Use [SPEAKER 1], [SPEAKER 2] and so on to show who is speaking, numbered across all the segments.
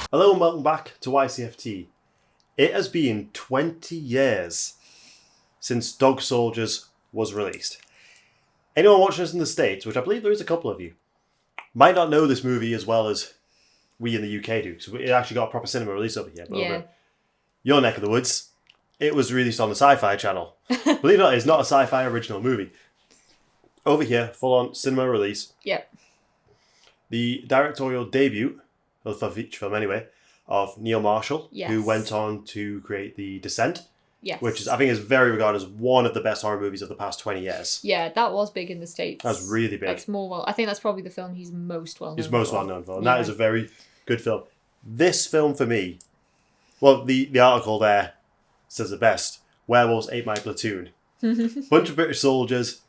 [SPEAKER 1] Hello and welcome back to Ycft. It has been 20 years since Dog Soldiers was released. Anyone watching us in the States, which I believe there is a couple of you, might not know this movie as well as we in the UK do. So it actually got a proper cinema release over here. But over your neck of the woods, it was released on the Sci-Fi Channel. Believe it or not, it's not a sci-fi original movie. Over here, full-on cinema release.
[SPEAKER 2] Yep.
[SPEAKER 1] The directorial debut, for the feature film anyway, of Neil Marshall, who went on to create The Descent, which is, I think, is very regarded as one of the best horror movies of the past 20 years.
[SPEAKER 2] Yeah, that was big in the States.
[SPEAKER 1] That was really big.
[SPEAKER 2] That's more I think that's probably the film he's most well known for.
[SPEAKER 1] He's most well known for, and that is a very good film. This film for me, well, the article there says the best. Werewolves Ate My Platoon. Bunch of British soldiers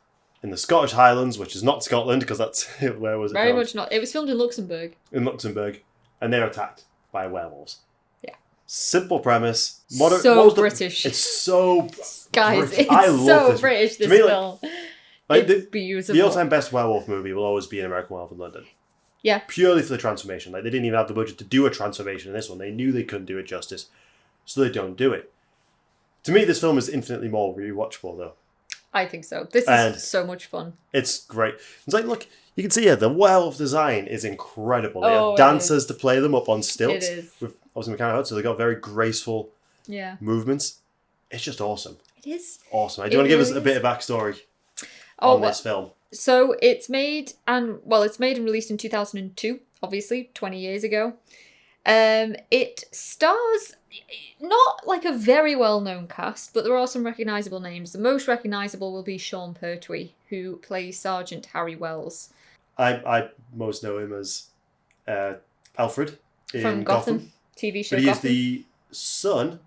[SPEAKER 1] in the Scottish Highlands, which is not Scotland, because that's where was it
[SPEAKER 2] Very
[SPEAKER 1] filmed?
[SPEAKER 2] much not. It was filmed in Luxembourg.
[SPEAKER 1] In Luxembourg, and they're attacked by werewolves.
[SPEAKER 2] Yeah.
[SPEAKER 1] Simple premise.
[SPEAKER 2] So British.
[SPEAKER 1] It's so
[SPEAKER 2] Guys,
[SPEAKER 1] British.
[SPEAKER 2] it's
[SPEAKER 1] I love
[SPEAKER 2] so
[SPEAKER 1] this.
[SPEAKER 2] British, this
[SPEAKER 1] To me,
[SPEAKER 2] film. It's beautiful.
[SPEAKER 1] The all-time best werewolf movie will always be An American Werewolf in London.
[SPEAKER 2] Yeah.
[SPEAKER 1] Purely for the transformation. Like, they didn't even have the budget to do a transformation in this one. They knew they couldn't do it justice, so they don't do it. To me, this film is infinitely more rewatchable, though.
[SPEAKER 2] I think so. This is so much fun.
[SPEAKER 1] It's great. It's like, look, you can see the werewolf design is incredible. They have dancers to play them up on stilts.
[SPEAKER 2] It is.
[SPEAKER 1] With obviously mechanical heads, so they got very graceful movements. It's just awesome.
[SPEAKER 2] It is.
[SPEAKER 1] Awesome. Do you want to give us a bit of backstory on this film?
[SPEAKER 2] So it's made and released in 2002, obviously, 20 years ago. It stars not like a very well-known cast, but there are some recognisable names. The most recognisable will be Sean Pertwee, who plays Sergeant Harry Wells.
[SPEAKER 1] I most know him as Alfred in
[SPEAKER 2] Gotham TV show.
[SPEAKER 1] But he is the son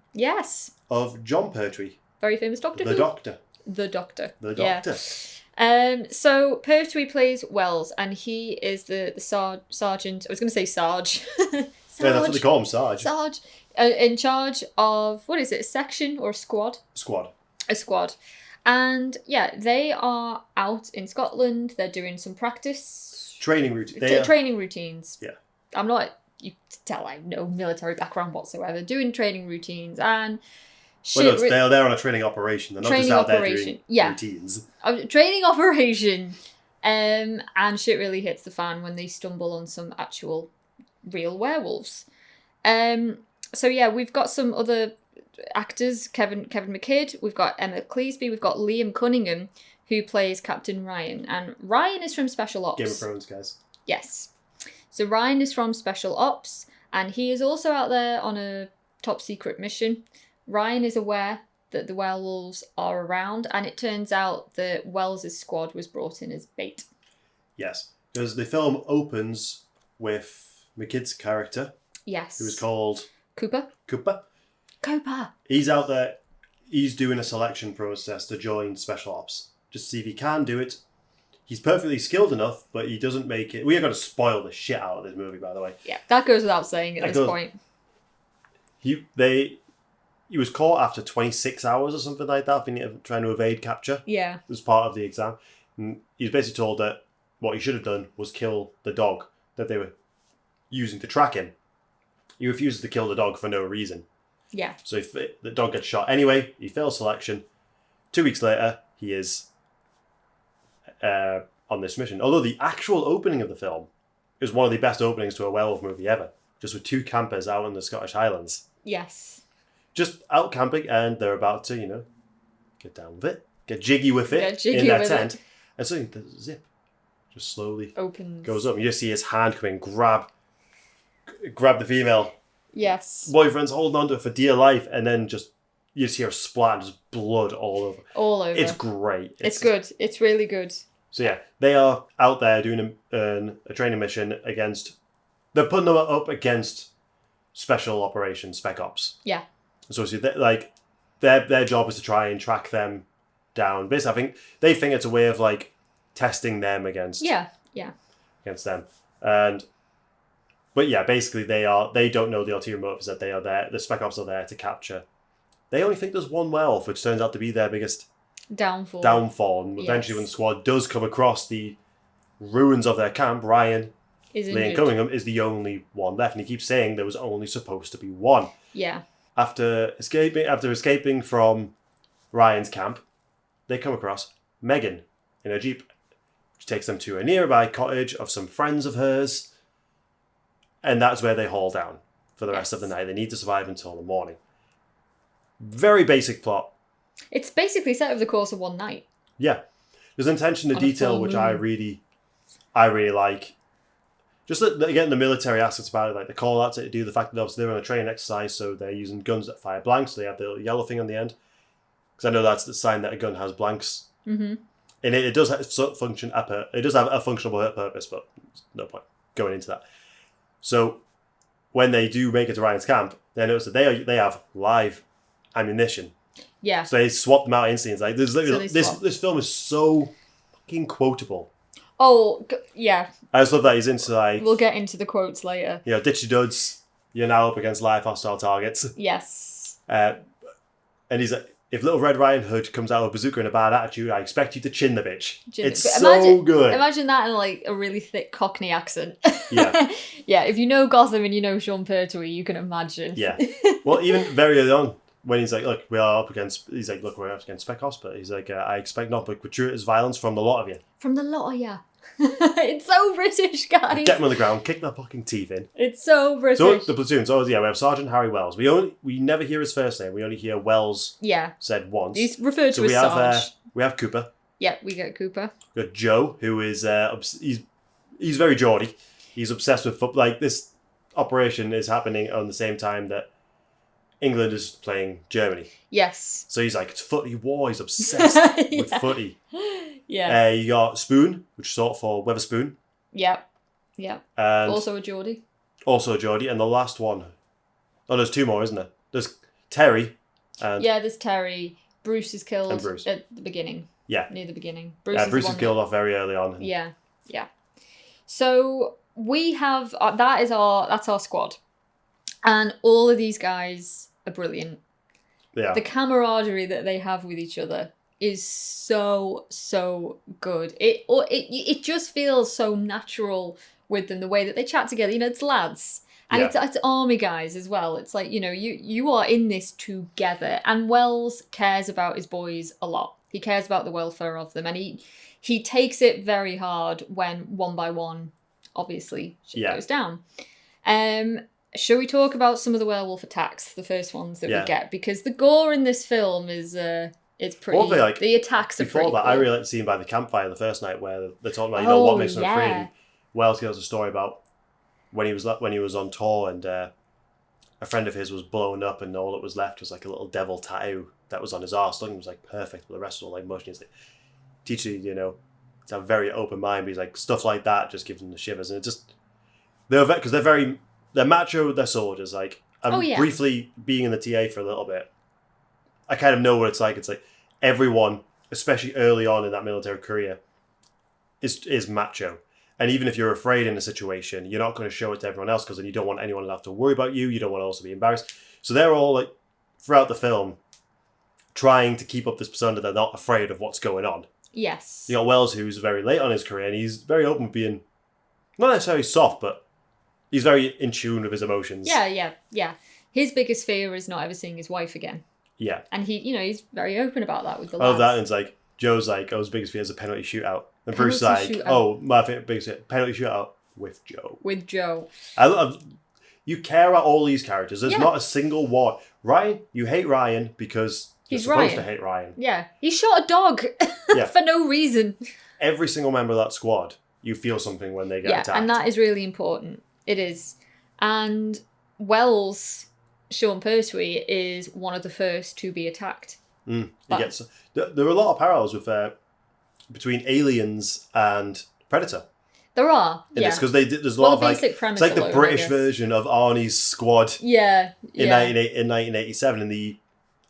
[SPEAKER 1] of John Pertwee.
[SPEAKER 2] Very famous doctor.
[SPEAKER 1] The Doctor.
[SPEAKER 2] The Doctor.
[SPEAKER 1] The Doctor.
[SPEAKER 2] Yeah. So Pertwee plays Wells, and he is the sergeant. I was going to say Sarge.
[SPEAKER 1] Yeah, that's what they call him, Sarge.
[SPEAKER 2] Sarge. In charge of, what is it, a section or a squad? A squad. And yeah, they are out in Scotland. They're doing some practice.
[SPEAKER 1] Training routines.
[SPEAKER 2] Training routines.
[SPEAKER 1] Yeah.
[SPEAKER 2] I'm not, you can tell I have no military background whatsoever. Doing training routines and shit.
[SPEAKER 1] Well, they're on a training operation. They're not just out there doing routines.
[SPEAKER 2] Training operation. And shit really hits the fan when they stumble on some actual real werewolves. So yeah, we've got some other actors, Kevin McKidd, we've got Emma Cleesby, we've got Liam Cunningham, who plays Captain Ryan, and Ryan is from Special Ops.
[SPEAKER 1] Game of Thrones, guys.
[SPEAKER 2] Yes. So Ryan is from Special Ops, and he is also out there on a top secret mission. Ryan is aware that the werewolves are around, and it turns out that Wells' squad was brought in as bait.
[SPEAKER 1] Yes, because the film opens with McKidd's character.
[SPEAKER 2] Yes.
[SPEAKER 1] Who is called...
[SPEAKER 2] Cooper.
[SPEAKER 1] He's out there. He's doing a selection process to join Special Ops. Just to see if he can do it. He's perfectly skilled enough, but he doesn't make it... We are going to spoil the shit out of this movie, by the way.
[SPEAKER 2] Yeah, that goes without saying at this point.
[SPEAKER 1] He was caught after 26 hours or something like that, I think, trying to evade capture.
[SPEAKER 2] Yeah.
[SPEAKER 1] It was part of the exam. And he was basically told that what he should have done was kill the dog that they were using to track him. He refuses to kill the dog for no reason.
[SPEAKER 2] Yeah.
[SPEAKER 1] So if the dog gets shot anyway, he fails selection. 2 weeks later, he is on this mission. Although the actual opening of the film is one of the best openings to a werewolf movie ever. Just with two campers out in the Scottish Highlands.
[SPEAKER 2] Yes. Just
[SPEAKER 1] out camping, and they're about to, get down with it. Get jiggy with it in their tent. And suddenly the zip just slowly goes up. You just see his hand come in, grab the female boyfriend's holding onto it for dear life, and then you just hear a splat and just blood all over. It's great.
[SPEAKER 2] It's good. It's really good.
[SPEAKER 1] So yeah, they are out there doing a training mission against... They're putting them up against Special Operations, Spec Ops.
[SPEAKER 2] Yeah. So
[SPEAKER 1] their job is to try and track them down. Basically, I think they think it's a way of testing them against against them. But yeah, basically they don't know the ulterior motives that they are there. The Spec Ops are there to capture. They only think there's one werewolf, which turns out to be their biggest downfall. And eventually, when the squad does come across the ruins of their camp, Ryan
[SPEAKER 2] Is
[SPEAKER 1] Liam
[SPEAKER 2] injured.
[SPEAKER 1] Cunningham is the only one left, and he keeps saying there was only supposed to be one.
[SPEAKER 2] Yeah.
[SPEAKER 1] After escaping from Ryan's camp, they come across Megan in a jeep. She takes them to a nearby cottage of some friends of hers, and that's where they haul down for the rest of the night. They need to survive until the morning. Very basic plot.
[SPEAKER 2] It's basically set over the course of one night.
[SPEAKER 1] Yeah. There's attention to
[SPEAKER 2] On a
[SPEAKER 1] detail,
[SPEAKER 2] full
[SPEAKER 1] which
[SPEAKER 2] moon.
[SPEAKER 1] I really like. Just again, the military aspects about it, like the call out to do, the fact that obviously they're on a training exercise, so they're using guns that fire blanks, so they have the little yellow thing on the end. Because I know that's the sign that a gun has blanks.
[SPEAKER 2] Mm-hmm.
[SPEAKER 1] And it does have it does have a functional purpose, but there's no point going into that. So when they do make it to Ryan's camp, they notice that they have live ammunition.
[SPEAKER 2] Yeah.
[SPEAKER 1] So they swap them out instantly. It's like
[SPEAKER 2] So
[SPEAKER 1] this film is so fucking quotable.
[SPEAKER 2] Oh, yeah.
[SPEAKER 1] I just love that he's into like,
[SPEAKER 2] We'll get into the quotes later.
[SPEAKER 1] you know, ditch your duds. You're now up against live hostile targets.
[SPEAKER 2] Yes.
[SPEAKER 1] And he's like, if Little Red Riding Hood comes out with a bazooka and a bad attitude, I expect you to chin the bitch. It's
[SPEAKER 2] But
[SPEAKER 1] so good.
[SPEAKER 2] Imagine that in like a really thick Cockney accent.
[SPEAKER 1] Yeah.
[SPEAKER 2] Yeah, if you know Gotham and you know Sean Pertwee, you can imagine.
[SPEAKER 1] Yeah. Well, even very early on, when he's like, look, we're up against Spec Ops, but he's like, I expect not but gratuitous violence from the lot of you.
[SPEAKER 2] From the lot of ya. It's so British, guys.
[SPEAKER 1] Get him on the ground, kick their fucking teeth in.
[SPEAKER 2] It's so British.
[SPEAKER 1] So the platoon. So yeah, we have Sergeant Harry Wells. We never hear his first name. We only hear Wells
[SPEAKER 2] Yeah.
[SPEAKER 1] said once.
[SPEAKER 2] He's referred
[SPEAKER 1] So
[SPEAKER 2] to
[SPEAKER 1] we
[SPEAKER 2] as
[SPEAKER 1] have
[SPEAKER 2] Sarge.
[SPEAKER 1] we have Cooper.
[SPEAKER 2] Yeah, we get Cooper.
[SPEAKER 1] We got Joe, who is he's very Geordie. He's obsessed with football. Like, this operation is happening on the same time that England is playing Germany.
[SPEAKER 2] Yes.
[SPEAKER 1] So he's like, it's footy war. He's obsessed with footy.
[SPEAKER 2] Yeah.
[SPEAKER 1] You got Spoon, which is short for Weatherspoon.
[SPEAKER 2] Yep. Yep.
[SPEAKER 1] And
[SPEAKER 2] Also a Geordie.
[SPEAKER 1] also Geordie. And the last one, oh, there's two more, isn't there? There's Terry. And
[SPEAKER 2] Yeah, there's Terry. Bruce is killed
[SPEAKER 1] And Bruce.
[SPEAKER 2] at the beginning.
[SPEAKER 1] Yeah.
[SPEAKER 2] Near the beginning. Bruce
[SPEAKER 1] Bruce
[SPEAKER 2] is
[SPEAKER 1] is killed off very early on.
[SPEAKER 2] Yeah. Yeah. So we have that's our squad, and all of these guys are brilliant.
[SPEAKER 1] Yeah.
[SPEAKER 2] The camaraderie that they have with each other is so good. It just feels so natural with them, the way that they chat together. You know, it's lads. And
[SPEAKER 1] Yeah.
[SPEAKER 2] it's army guys as well. It's like, you know, you are in this together. And Wells cares about his boys a lot. He cares about the welfare of them. And he takes it very hard when one by one, obviously, shit goes down. Shall we talk about some of the werewolf attacks, the first ones that we get? Because the gore in this film is it's pretty.
[SPEAKER 1] Well,
[SPEAKER 2] the attacks are pretty.
[SPEAKER 1] Before that,
[SPEAKER 2] cool.
[SPEAKER 1] I really liked the scene by the campfire the first night where they're talking about, you know, what makes them afraid. And Wells tells a story about when he was on tour and a friend of his was blown up and all that was left was like a little devil tattoo that was on his arse. Looking was like perfect, but the rest was all like motion. He's like, teach you, you know, to have a very open mind. But he's like, stuff like that just gives them the shivers, and it just because they're macho, they're soldiers. Like, briefly being in the TA for a little bit, I kind of know what it's like. It's like everyone, especially early on in that military career, is macho. And even if you're afraid in a situation, you're not going to show it to everyone else because then you don't want anyone to have to worry about you. You don't want to also be embarrassed. So they're all, like, throughout the film, trying to keep up this persona that they're not afraid of what's going on.
[SPEAKER 2] Yes.
[SPEAKER 1] You got Wells, who's very late on his career, and he's very open with being not necessarily soft, but he's very in tune with his emotions.
[SPEAKER 2] Yeah. His biggest fear is not ever seeing his wife again.
[SPEAKER 1] Yeah.
[SPEAKER 2] And he's very open about that with the
[SPEAKER 1] I love
[SPEAKER 2] lads.
[SPEAKER 1] that, and it's like, Joe's like, oh, his biggest fear is a penalty shootout. And
[SPEAKER 2] Penalty
[SPEAKER 1] Bruce's like,
[SPEAKER 2] shootout.
[SPEAKER 1] oh, my biggest fear, penalty shootout with Joe.
[SPEAKER 2] With Joe.
[SPEAKER 1] I love, you care about all these characters. There's
[SPEAKER 2] Yeah.
[SPEAKER 1] not a single one. Ryan, you hate Ryan because you're
[SPEAKER 2] He's
[SPEAKER 1] supposed
[SPEAKER 2] Ryan.
[SPEAKER 1] to hate Ryan.
[SPEAKER 2] Yeah. He shot a dog
[SPEAKER 1] Yeah.
[SPEAKER 2] for no reason.
[SPEAKER 1] Every single member of that squad, you feel something when they get attacked.
[SPEAKER 2] And that is really important. It is. And Wells, Sean Pertwee, is one of the first to be attacked.
[SPEAKER 1] There are a lot of parallels with between Aliens and Predator.
[SPEAKER 2] There are.
[SPEAKER 1] In
[SPEAKER 2] Yeah.
[SPEAKER 1] this, because there's a lot of like,
[SPEAKER 2] basic premise
[SPEAKER 1] it's like the
[SPEAKER 2] alone, I
[SPEAKER 1] British
[SPEAKER 2] guess.
[SPEAKER 1] version of Arnie's squad
[SPEAKER 2] Yeah.
[SPEAKER 1] in
[SPEAKER 2] Yeah.
[SPEAKER 1] 1987. And the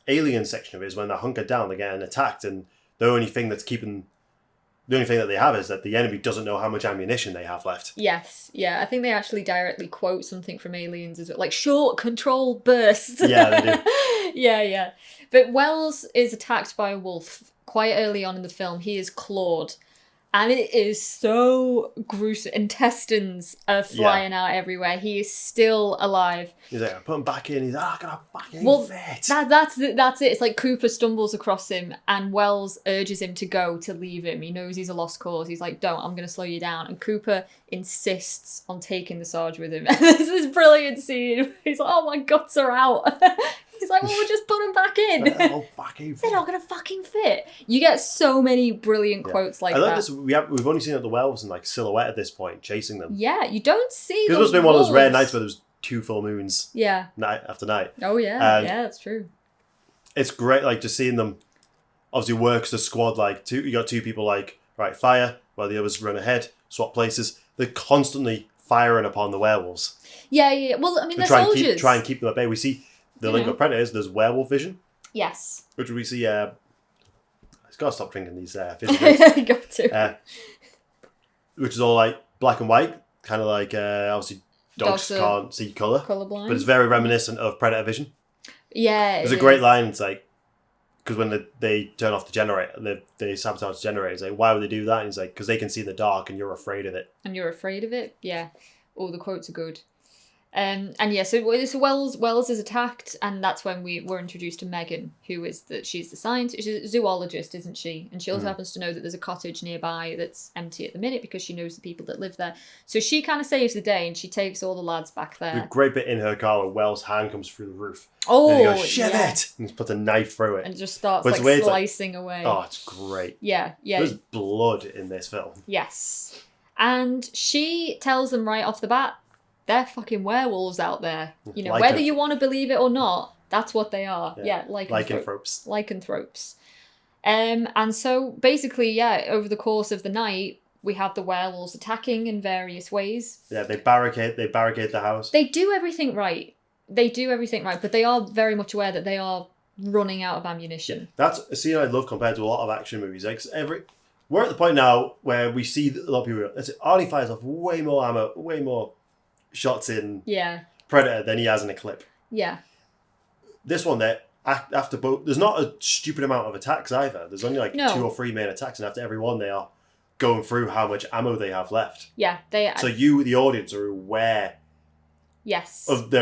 [SPEAKER 1] Alien section of it is when they're hunkered down, they're getting attacked, and the only thing that they have is that the enemy doesn't know how much ammunition they have left.
[SPEAKER 2] Yes, yeah. I think they actually directly quote something from Aliens as well, like short control bursts.
[SPEAKER 1] Yeah, they do.
[SPEAKER 2] Yeah. But Wells is attacked by a wolf quite early on in the film. He is clawed, And it is so gruesome. Intestines are flying out everywhere. He is still alive.
[SPEAKER 1] He's like, I put him back in. He's like, I got a fucking fit.
[SPEAKER 2] That's it. It's like Cooper stumbles across him and Wells urges him to go, to leave him. He knows he's a lost cause. He's like, don't, I'm going to slow you down. And Cooper insists on taking the Sarge with him. And there's this brilliant scene. He's like, oh, my guts are out. He's like, well, we'll just put them back in. They're not going to fucking fit. You get so many brilliant quotes like that.
[SPEAKER 1] I love this. We've only seen the werewolves in like silhouette at this point, chasing them.
[SPEAKER 2] Yeah, you don't see
[SPEAKER 1] because it must have been one of those rare nights where there's 2 full moons.
[SPEAKER 2] Yeah.
[SPEAKER 1] Night after night.
[SPEAKER 2] Oh, yeah. Yeah, that's true.
[SPEAKER 1] It's great, like, just seeing them obviously works the squad, like, you got 2 people, like, right, fire, while the others run ahead, swap places. They're constantly firing upon the werewolves.
[SPEAKER 2] Yeah. Well, I mean, they're
[SPEAKER 1] try
[SPEAKER 2] soldiers.
[SPEAKER 1] Try and keep them at bay. We see the link of predators. There's werewolf vision.
[SPEAKER 2] Yes.
[SPEAKER 1] Which we see. I've got to stop drinking these fizzy drinks.
[SPEAKER 2] You got to.
[SPEAKER 1] Which is all like black and white, kind of like obviously dogs can't see colour.
[SPEAKER 2] Colourblind.
[SPEAKER 1] But it's very reminiscent of predator vision.
[SPEAKER 2] Yeah.
[SPEAKER 1] There's a great line. It's like, because when they turn off the generator, they sabotage the generator. It's like, why would they do that? And he's like, because they can see in the dark and you're afraid of it.
[SPEAKER 2] And you're afraid of it? Yeah. All the quotes are good. And yeah, so Wells is attacked, and that's when we're introduced to Megan, who is she's the scientist, she's a zoologist, isn't she? And she also happens to know that there's a cottage nearby that's empty at the minute because she knows the people that live there. So she kind of saves the day, and she takes all the lads back there.
[SPEAKER 1] The great bit in her car where Wells' hand comes through the roof.
[SPEAKER 2] Oh,
[SPEAKER 1] and he goes, shit it! And he puts a knife through it.
[SPEAKER 2] And just starts slicing away.
[SPEAKER 1] Oh, it's great.
[SPEAKER 2] Yeah.
[SPEAKER 1] There's blood in this film.
[SPEAKER 2] Yes. And she tells them right off the bat, they're fucking werewolves out there. You know, whether you want to believe it or not, that's what they are. Yeah, lycanthropes. Lycanthropes. And so basically, over the course of the night, we have the werewolves attacking in various ways. Yeah,
[SPEAKER 1] they barricade the house.
[SPEAKER 2] They do everything right. But they are very much aware that they are running out of ammunition.
[SPEAKER 1] That's a scene I love compared to a lot of action movies. Like we're at the point now where we see a lot of people. Arnie fires off way more ammo, way more shots in Predator than he has in a clip.
[SPEAKER 2] Yeah.
[SPEAKER 1] This one there, after both, there's not a stupid amount of attacks either. There's only 2 or 3 main attacks, and after every one they are going through how much ammo they have left.
[SPEAKER 2] Yeah, they are.
[SPEAKER 1] So you, the audience, are aware of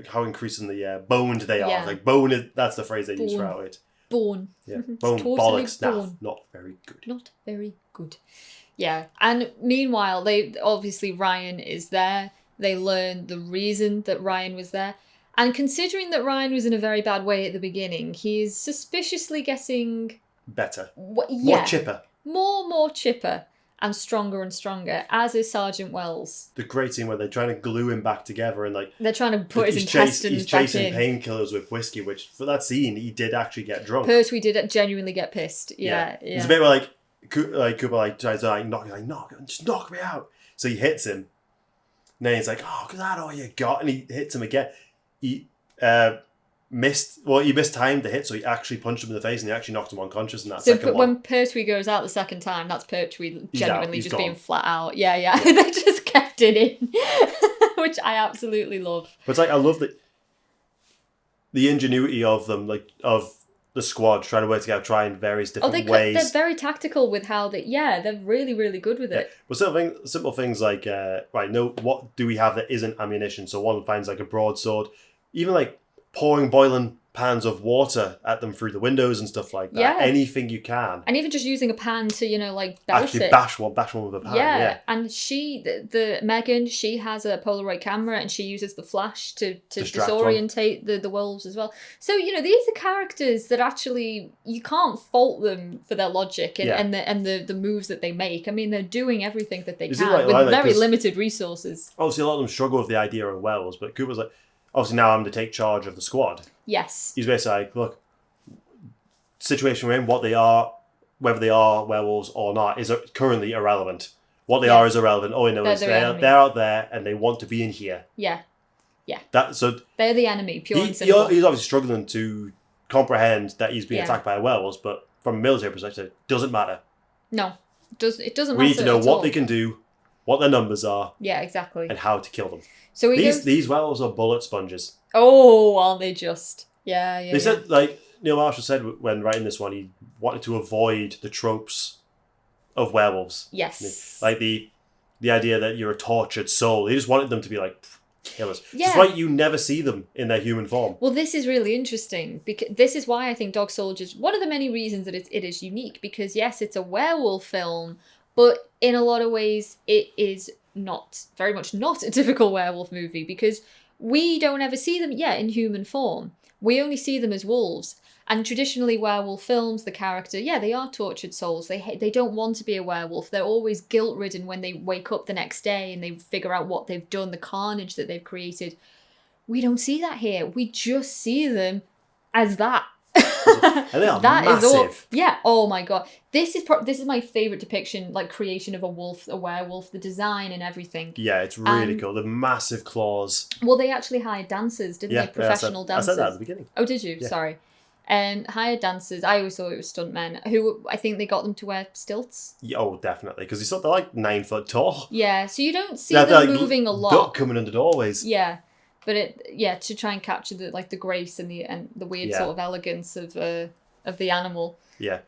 [SPEAKER 1] how increasingly boned they are.
[SPEAKER 2] Yeah.
[SPEAKER 1] Like that's the phrase they use throughout it.
[SPEAKER 2] Born.
[SPEAKER 1] Yeah. Bone,
[SPEAKER 2] totally
[SPEAKER 1] bollocks, naff. Not very good.
[SPEAKER 2] Not very good. Yeah. And meanwhile, Ryan is there. They learn the reason that Ryan was there. And considering that Ryan was in a very bad way at the beginning, he's suspiciously getting...
[SPEAKER 1] better. More chipper.
[SPEAKER 2] More chipper. And stronger, as is Sergeant Wells.
[SPEAKER 1] The great scene where they're trying to glue him back together and
[SPEAKER 2] they're trying to put his intestines back in.
[SPEAKER 1] He's chasing painkillers with whiskey, which for that scene, he did actually get drunk.
[SPEAKER 2] Pertwee did genuinely get pissed. Yeah.
[SPEAKER 1] There's a bit where Cooper tries to just knock me out. So he hits him. And then he's like, oh, is that all you got? And he hits him again. He mistimed the hit, so he actually punched him in the face and he actually knocked him unconscious in that second one.
[SPEAKER 2] When Pertwee goes out the second time, that's Pertwee genuinely just being flat out. Yeah. They just kept it in, which I absolutely love.
[SPEAKER 1] But I love the ingenuity of them, of the squad trying to work together, trying various different ways.
[SPEAKER 2] They're very tactical with how they're really, really good with it.
[SPEAKER 1] But simple things like, what do we have that isn't ammunition? So one finds a broadsword, even pouring boiling pans of water at them through the windows and stuff like that. Yeah. Anything you can.
[SPEAKER 2] And even just using a pan to, belt
[SPEAKER 1] actually
[SPEAKER 2] it.
[SPEAKER 1] bash one with a pan. Yeah.
[SPEAKER 2] And Megan, she has a Polaroid camera and she uses the flash to disorientate the wolves as well. So, these are characters that actually, you can't fault them for their logic and the moves that they make. I mean, they're doing everything that they can with very limited resources.
[SPEAKER 1] Obviously, a lot of them struggle with the idea of werewolves, but Cooper's obviously now I'm to take charge of the squad.
[SPEAKER 2] Yes.
[SPEAKER 1] He's basically look, situation we're in, what they are, whether they are werewolves or not, is currently irrelevant. What they are is irrelevant. All we know is they're out there and they want to be in here.
[SPEAKER 2] Yeah.
[SPEAKER 1] They're
[SPEAKER 2] the enemy, pure and simple.
[SPEAKER 1] He's obviously struggling to comprehend that he's being attacked by werewolves, but from a military perspective, it doesn't matter.
[SPEAKER 2] No. It doesn't matter.
[SPEAKER 1] We need to know what they can do, what their numbers are.
[SPEAKER 2] Yeah, exactly.
[SPEAKER 1] And how to kill them.
[SPEAKER 2] So
[SPEAKER 1] these werewolves are bullet sponges.
[SPEAKER 2] Oh, aren't they just? Yeah.
[SPEAKER 1] They said, Neil Marshall said when writing this one, he wanted to avoid the tropes of werewolves.
[SPEAKER 2] Yes.
[SPEAKER 1] Like the idea that you're a tortured soul. They just wanted them to be like killers.
[SPEAKER 2] Yeah.
[SPEAKER 1] That's why you never see them in their human form.
[SPEAKER 2] Well, this is really interesting because this is why I think Dog Soldiers, one of the many reasons that it is unique, because yes, it's a werewolf film, but in a lot of ways it is very much not a typical werewolf movie, because we don't ever see them in human form. We only see them as wolves. And traditionally, werewolf films, the character, they are tortured souls. They don't want to be a werewolf. They're always guilt-ridden when they wake up the next day and they figure out what they've done, the carnage that they've created. We don't see that here. We just see them as that.
[SPEAKER 1] And they are massive.
[SPEAKER 2] Oh my god. This is my favourite depiction, like creation of a werewolf, the design and everything.
[SPEAKER 1] Yeah, it's really cool. The massive claws.
[SPEAKER 2] Well, they actually hired dancers, didn't they? Professional dancers.
[SPEAKER 1] I said that at the beginning.
[SPEAKER 2] Oh, did you?
[SPEAKER 1] Yeah.
[SPEAKER 2] Sorry. Hired dancers. I always thought it was stuntmen who I think they got them to wear stilts.
[SPEAKER 1] Yeah, oh, definitely, because they're like 9 foot tall.
[SPEAKER 2] Yeah, so you don't see them moving a lot.
[SPEAKER 1] Duck coming under doorways.
[SPEAKER 2] Yeah, but to try and capture the grace and the weird sort of elegance of the animal.
[SPEAKER 1] Yeah.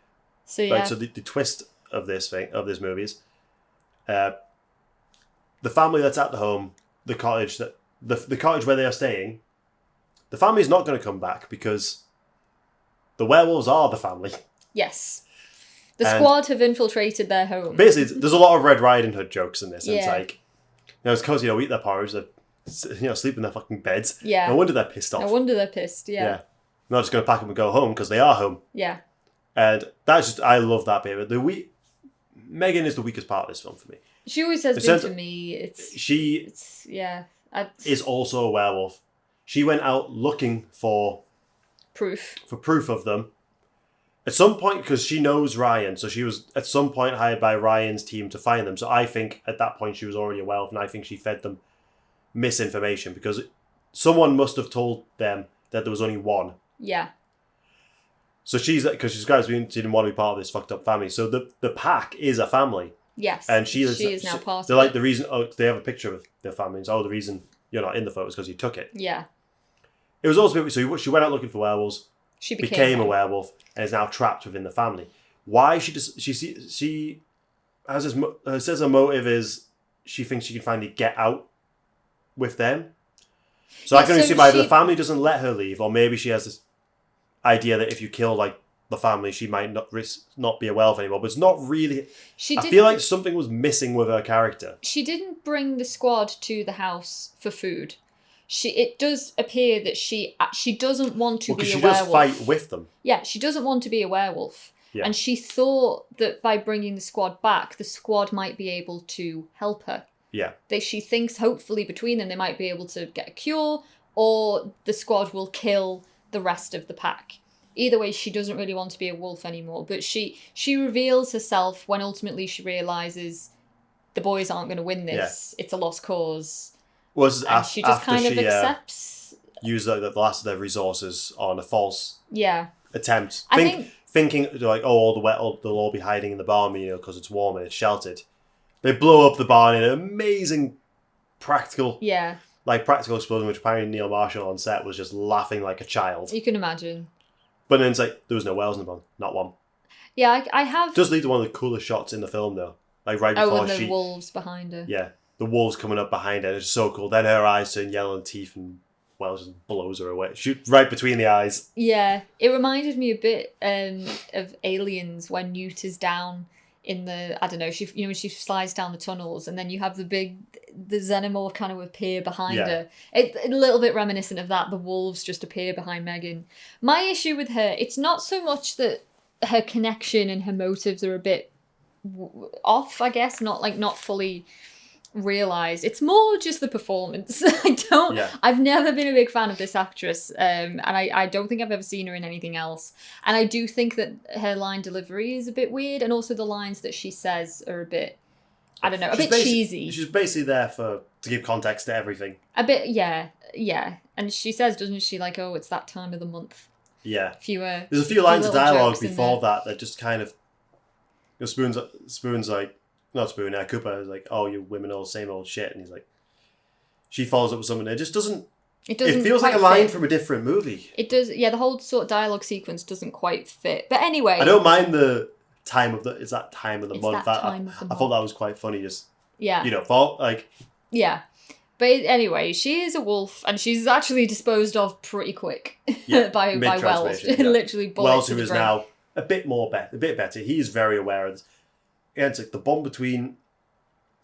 [SPEAKER 2] So yeah.
[SPEAKER 1] Right, so the twist of this movie is, the family that's at the home, the cottage the cottage where they are staying, the family's not going to come back because the werewolves are the family.
[SPEAKER 2] Yes. The squad have infiltrated their home.
[SPEAKER 1] Basically, there's a lot of Red Riding Hood jokes in this. And it's like, it's because, eat their porridge, they sleep in their fucking beds.
[SPEAKER 2] Yeah.
[SPEAKER 1] No wonder they're pissed off.
[SPEAKER 2] No wonder they're pissed, yeah.
[SPEAKER 1] They're not just going to pack them and go home because they are home.
[SPEAKER 2] Yeah.
[SPEAKER 1] And that's just, I love that bit. Megan is the weakest part of this film for me.
[SPEAKER 2] She always has been to me. She
[SPEAKER 1] is also a werewolf. She went out looking for proof of them. At some point, because she knows Ryan, so she was at some point hired by Ryan's team to find them. So I think at that point she was already a werewolf, and I think she fed them misinformation because someone must have told them that there was only one.
[SPEAKER 2] Yeah.
[SPEAKER 1] So she didn't want to be part of this fucked up family. So the pack is a family.
[SPEAKER 2] Yes.
[SPEAKER 1] And she is
[SPEAKER 2] now part of it.
[SPEAKER 1] They're like the reason. Oh, they have a picture of their family. And the reason you're not in the photos because you took it.
[SPEAKER 2] Yeah.
[SPEAKER 1] It was also so she went out looking for werewolves.
[SPEAKER 2] She
[SPEAKER 1] became a werewolf and is now trapped within the family. Why she has this says her motive is she thinks she can finally get out with them. So I can only see either the family doesn't let her leave, or maybe she has this idea that if you kill like the family, she might not be a werewolf anymore. But it's not really. I feel like something was missing with her character.
[SPEAKER 2] She didn't bring the squad to the house for food. It does appear that she doesn't want to be a werewolf. She does
[SPEAKER 1] fight with them.
[SPEAKER 2] Yeah, she doesn't want to be a werewolf.
[SPEAKER 1] Yeah.
[SPEAKER 2] And she thought that by bringing the squad back, the squad might be able to help her.
[SPEAKER 1] Yeah.
[SPEAKER 2] She thinks hopefully between them they might be able to get a cure, or the squad will kill the rest of the pack. Either way, she doesn't really want to be a wolf anymore. But she reveals herself when ultimately she realises the boys aren't going to win this. Yeah. It's a lost cause.
[SPEAKER 1] Well,
[SPEAKER 2] she just kind of accepts.
[SPEAKER 1] Use the last of their resources on a false attempt. Thinking like, they'll all be hiding in the barn, because it's warm and it's sheltered. They blow up the barn in an amazing practical explosion, which apparently Neil Marshall on set was just laughing like a child.
[SPEAKER 2] You can imagine.
[SPEAKER 1] But then it's like there was no whales in the barn, not one.
[SPEAKER 2] Yeah, I have.
[SPEAKER 1] Does lead to one of the coolest shots in the film though, like right before
[SPEAKER 2] and the wolves behind her.
[SPEAKER 1] Yeah. The wolves coming up behind her. It's so cool. Then her eyes turn yellow and teeth and Wells just blows her away. Shoot right between the eyes. Yeah.
[SPEAKER 2] It reminded me a bit of Aliens when Newt is down in the, I don't know, she slides down the tunnels and then you have the xenomorph kind of appear behind her. It's a little bit reminiscent of that. The wolves just appear behind Megan. My issue with her, it's not so much that her connection and her motives are a bit off, I guess, not fully realised. It's more just the performance. I've never been a big fan of this actress, and I don't think I've ever seen her in anything else. And I do think that her line delivery is a bit weird, and also the lines that she says are a bit, I don't know, a bit cheesy.
[SPEAKER 1] She's basically there to give context to everything. A bit,
[SPEAKER 2] yeah. And she says, doesn't she, like, oh, it's that time of the month.
[SPEAKER 1] Yeah. There's a few lines of dialogue before that just kind of, Spoon's like, not Spoon, Cooper is like, oh, you women all same old shit. And he's like, she follows up with something that just doesn't. It feels like a line from a different movie.
[SPEAKER 2] It does, yeah, the whole sort of dialogue sequence doesn't quite fit. But anyway.
[SPEAKER 1] I don't mind the time of the month.
[SPEAKER 2] That time of the
[SPEAKER 1] I
[SPEAKER 2] month.
[SPEAKER 1] thought that was quite funny. Just
[SPEAKER 2] Yeah.
[SPEAKER 1] Yeah.
[SPEAKER 2] But anyway, she is a wolf, and she's actually disposed of pretty quick by Wells. Literally bullets
[SPEAKER 1] Wells,
[SPEAKER 2] to
[SPEAKER 1] who
[SPEAKER 2] the
[SPEAKER 1] is
[SPEAKER 2] brain.
[SPEAKER 1] now a bit better. He's very aware of this. And it's like the bond between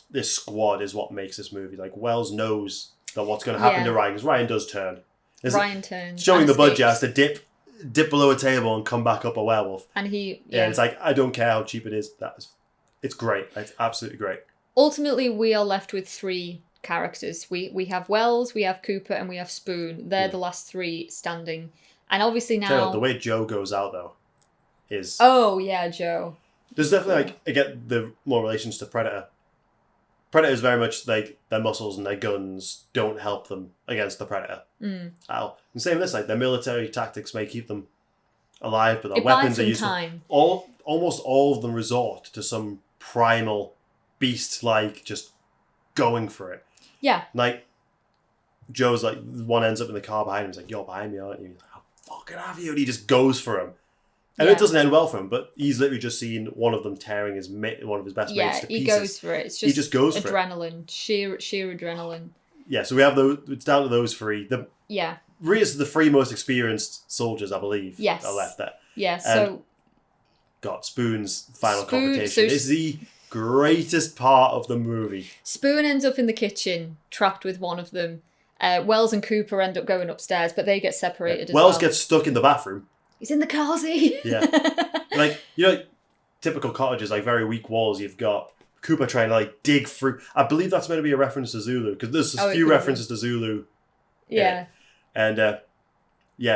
[SPEAKER 1] this squad is what makes this movie. Like, Wells knows that what's going to happen to Ryan, because Ryan does turn.
[SPEAKER 2] Ryan turns.
[SPEAKER 1] Showing the budget has to dip below a table and come back up a werewolf.
[SPEAKER 2] And
[SPEAKER 1] it's like, I don't care how cheap it is. It's great. It's absolutely great.
[SPEAKER 2] Ultimately, we are left with 3 characters. We have Wells, we have Cooper, and we have Spoon. They're the last 3 standing. And obviously now...
[SPEAKER 1] the way Joe goes out, though, is...
[SPEAKER 2] Oh, yeah, Joe.
[SPEAKER 1] There's definitely, again, the more relations to Predator. Predator is very much like their muscles and their guns don't help them against the Predator. And same with this, their military tactics may keep them alive, but their weapons are useful. Almost all of them resort to some primal beast, just going for it.
[SPEAKER 2] Yeah.
[SPEAKER 1] Like, Joe's one ends up in the car behind him. He's like, "You're behind me, aren't you?" He's like, "I'll fucking have you." And he just goes for him. And it doesn't end well for him, but he's literally just seen one of them tearing one of his best mates to pieces.
[SPEAKER 2] Yeah, he goes for it. It's just
[SPEAKER 1] he just goes for
[SPEAKER 2] adrenaline, sheer adrenaline.
[SPEAKER 1] Yeah, so we have those. It's down to those 3. Ria's the 3 most experienced soldiers, I believe, that are left there.
[SPEAKER 2] Yeah, so...
[SPEAKER 1] got Spoon's final confrontation. It's the greatest part of the movie.
[SPEAKER 2] Spoon ends up in the kitchen, trapped with one of them. Wells and Cooper end up going upstairs, but they get separated as well.
[SPEAKER 1] Wells gets stuck in the bathroom.
[SPEAKER 2] He's in the car seat.
[SPEAKER 1] Yeah. Typical cottages, very weak walls. You've got Cooper trying to dig through. I believe that's meant to be a reference to Zulu, because there's a few references to Zulu.
[SPEAKER 2] Yeah.
[SPEAKER 1] And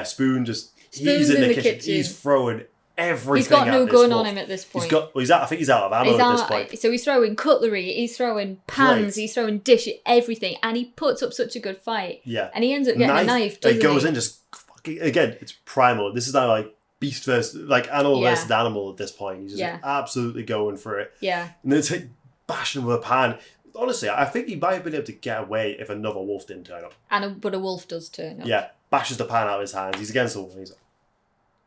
[SPEAKER 1] Spoon he's in the kitchen. He's throwing everything.
[SPEAKER 2] He's got no gun on him at this point.
[SPEAKER 1] I think he's out of ammo at this point.
[SPEAKER 2] So he's throwing cutlery, he's throwing pans, he's throwing dishes, everything, and he puts up such a good fight.
[SPEAKER 1] Yeah.
[SPEAKER 2] And he ends up getting a knife, doesn't he?
[SPEAKER 1] He goes in just fucking, again, it's primal. This is now beast versus, animal versus animal at this point. He's just absolutely going for it.
[SPEAKER 2] Yeah.
[SPEAKER 1] And then it's bashing with a pan. Honestly, I think he might have been able to get away if another wolf didn't turn up.
[SPEAKER 2] But a wolf does turn up.
[SPEAKER 1] Yeah. Bashes the pan out of his hands. He's against the wall.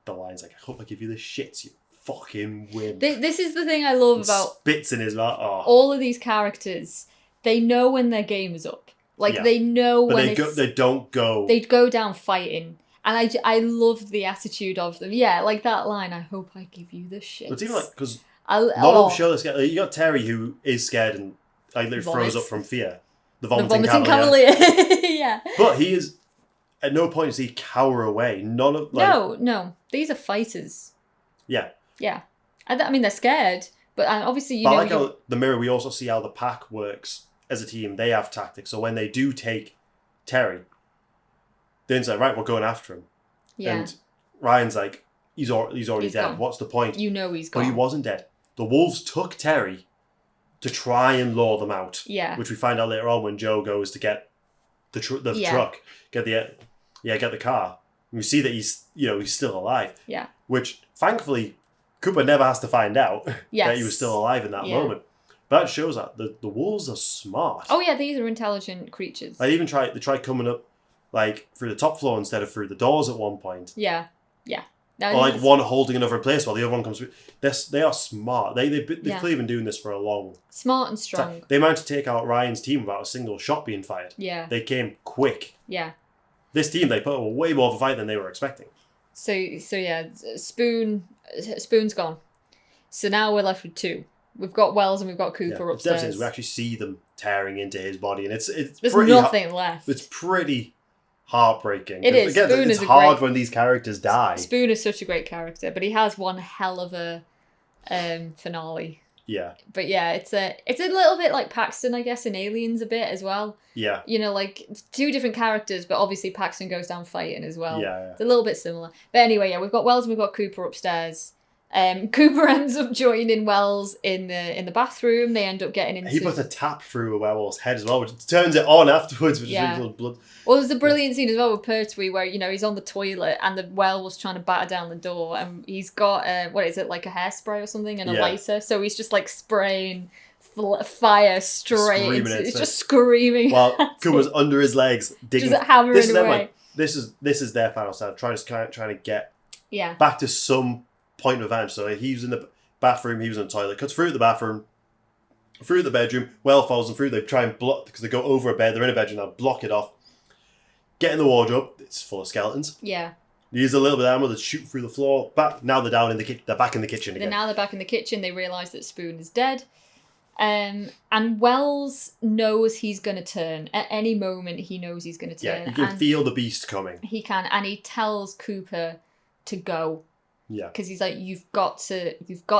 [SPEAKER 1] The line's I hope I give you the shits, you fucking win.
[SPEAKER 2] This is the thing I love about...
[SPEAKER 1] Spits in his mouth. Oh.
[SPEAKER 2] All of these characters, they know when their game is up. They know when
[SPEAKER 1] they don't go...
[SPEAKER 2] They go down fighting. And I love the attitude of them. Yeah, that line, I hope I give you the shits.
[SPEAKER 1] It's even because not all show this guy. You got Terry, who is scared and throws up from fear. The vomiting cavalier.
[SPEAKER 2] Yeah.
[SPEAKER 1] But he is... At no point does he cower away. None of...
[SPEAKER 2] No. These are fighters.
[SPEAKER 1] Yeah.
[SPEAKER 2] Yeah. I mean, they're scared. But obviously,
[SPEAKER 1] how the Mirror, we also see how the pack works as a team. They have tactics. So when they do take Terry, then say, right, we're going after him.
[SPEAKER 2] Yeah.
[SPEAKER 1] And Ryan's he's already dead.
[SPEAKER 2] Gone.
[SPEAKER 1] What's the point?
[SPEAKER 2] He's gone.
[SPEAKER 1] But he wasn't dead. The wolves took Terry to try and lure them out.
[SPEAKER 2] Yeah.
[SPEAKER 1] Which we find out later on when Joe goes to get the truck, get the car. And we see that he's still alive.
[SPEAKER 2] Yeah.
[SPEAKER 1] Which, thankfully, Cooper never has to find out that he was still alive in that moment. But that shows that the wolves are smart.
[SPEAKER 2] Oh yeah, these are intelligent creatures.
[SPEAKER 1] They try coming up through the top floor instead of through the doors at one point.
[SPEAKER 2] Yeah. Now,
[SPEAKER 1] or one holding another place while the other one comes through. They are smart. They've clearly been doing this for a long
[SPEAKER 2] smart and strong.
[SPEAKER 1] time. They managed to take out Ryan's team without a single shot being fired.
[SPEAKER 2] Yeah.
[SPEAKER 1] They came quick.
[SPEAKER 2] Yeah.
[SPEAKER 1] This team, they put up way more of a fight than they were expecting.
[SPEAKER 2] So yeah, Spoon's gone. So now we're left with 2. We've got Wells and we've got Cooper upstairs.
[SPEAKER 1] We actually see them tearing into his body, and there's
[SPEAKER 2] nothing left.
[SPEAKER 1] It's pretty heartbreaking.
[SPEAKER 2] It is.
[SPEAKER 1] Again, it's hard when these characters die.
[SPEAKER 2] Spoon is such a great character, but he has one hell of a finale.
[SPEAKER 1] Yeah.
[SPEAKER 2] But yeah, it's a little bit like Paxton, I guess, in Aliens a bit as well.
[SPEAKER 1] Yeah.
[SPEAKER 2] 2 different characters, but obviously Paxton goes down fighting as well.
[SPEAKER 1] Yeah.
[SPEAKER 2] It's a little bit similar. But anyway, we've got Wells and we've got Cooper upstairs. Cooper ends up joining Wells in the bathroom. They end up getting into...
[SPEAKER 1] He puts a tap through a werewolf's head as well, which turns it on afterwards, which is blood.
[SPEAKER 2] Well, there's a brilliant scene as well with Pertwee where, he's on the toilet and the werewolf's trying to batter down the door and he's got, a hairspray or something and a lighter. So he's just spraying fire straight into it. It's just screaming.
[SPEAKER 1] While Cooper's under his legs, digging.
[SPEAKER 2] Just hammering away.
[SPEAKER 1] This is their final stand, trying to get
[SPEAKER 2] Yeah.
[SPEAKER 1] back to some point of advantage. So he's in the bathroom. He was in the toilet. Cuts through the bathroom, through the bedroom. Well falls them through. They try and block because they go over a bed. They're in a bedroom now. Block it off. Get in the wardrobe. It's full of skeletons.
[SPEAKER 2] Yeah.
[SPEAKER 1] They use a little bit of ammo. They shoot through the floor. Back now they're down in the kitchen. They're back in the kitchen again.
[SPEAKER 2] Now they're back in the kitchen. They realise that Spoon is dead. And Wells knows he's going to turn. At any moment, he knows he's going to turn.
[SPEAKER 1] Yeah, you can feel the beast coming.
[SPEAKER 2] He can, and he tells Cooper to go.
[SPEAKER 1] Yeah.
[SPEAKER 2] Because he's like, you've got to